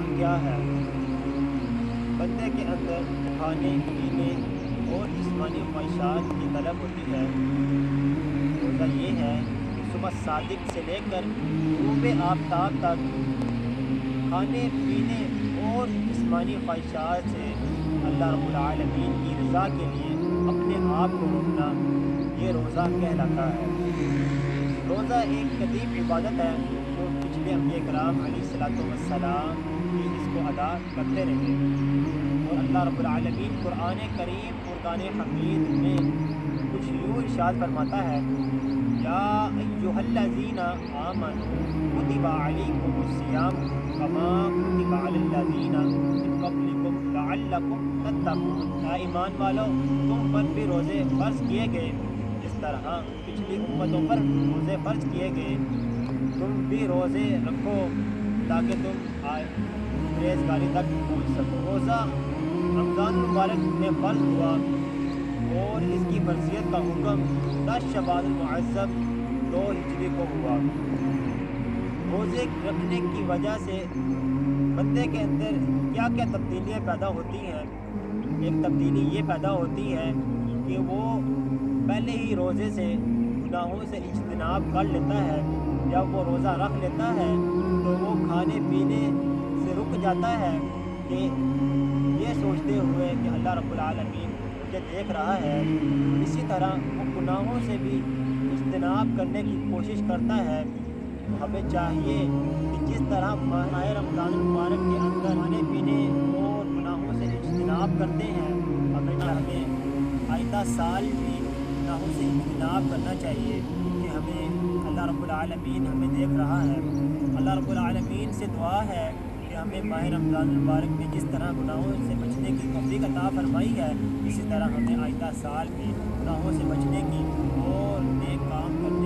کام کیا ہے؟ بندے کے اندر کھانے پینے اور جسمانی خواہشات کی طلب ہوتی ہے۔ روزہ یہ ہے کہ صبح صادق سے لے کر غروب آفتاب تک کھانے پینے اور جسمانی خواہشات سے اللہ رب العالمین کی رضا کے لیے اپنے آپ کو روکنا، یہ روزہ کہلاتا ہے۔ روزہ ایک قدیم عبادت ہے جو پچھلے انبیاء کرام علیہ الصلوۃ والسلام بھی اس کو ادا کرتے رہے، اور اللہ رب العالمین قرآن کریم فرقان حمید میں کچھ یوں ارشاد فرماتا ہے: یا ایھا الذین آمنوا کتب علیکم الصیام کما کتب علی الذین من قبلکم لعلکم تتقون۔ اے ایمان والو، تم پر بھی روزے فرض کیے گئے جس طرح پچھلی امتوں پر روزے فرض کیے گئے، تم بھی روزے رکھو تاکہ تم پرہیزگاری تک پہنچ سکو۔ روزہ رمضان المبارک میں فرض ہوا اور اس کی فرضیت کا حکم 10 شوال المعظم 2 ہجری کو ہوا۔ روزے رکھنے کی وجہ سے بندے کے اندر کیا کیا تبدیلیاں پیدا ہوتی ہیں؟ ایک تبدیلی یہ پیدا ہوتی ہے کہ وہ پہلے ہی روزے سے گناہوں سے اجتناب کر لیتا ہے۔ جب وہ روزہ رکھ لیتا ہے تو وہ کھانے پینے سے رک جاتا ہے کہ یہ سوچتے ہوئے کہ اللہ رب العالمین مجھے دیکھ رہا ہے۔ اسی طرح وہ گناہوں سے بھی اجتناب کرنے کی کوشش کرتا ہے۔ ہمیں چاہیے کہ جس طرح ماہ رمضان المبارک کے اندر کھانے پینے اور گناہوں سے اجتناب کرتے ہیں، ہمیں آئندہ سال بھی گناہوں سے اجتناب کرنا چاہیے کہ ہمیں اللہ رب العالمین ہمیں دیکھ رہا ہے۔ اللہ رب العالمین سے دعا ہے کہ ہمیں ماہ رمضان المبارک میں جس طرح گناہوں سے بچنے کی توفیق عطا فرمائی ہے، اسی طرح ہمیں آئندہ سال میں گناہوں سے بچنے کی اور نیک کام کرنے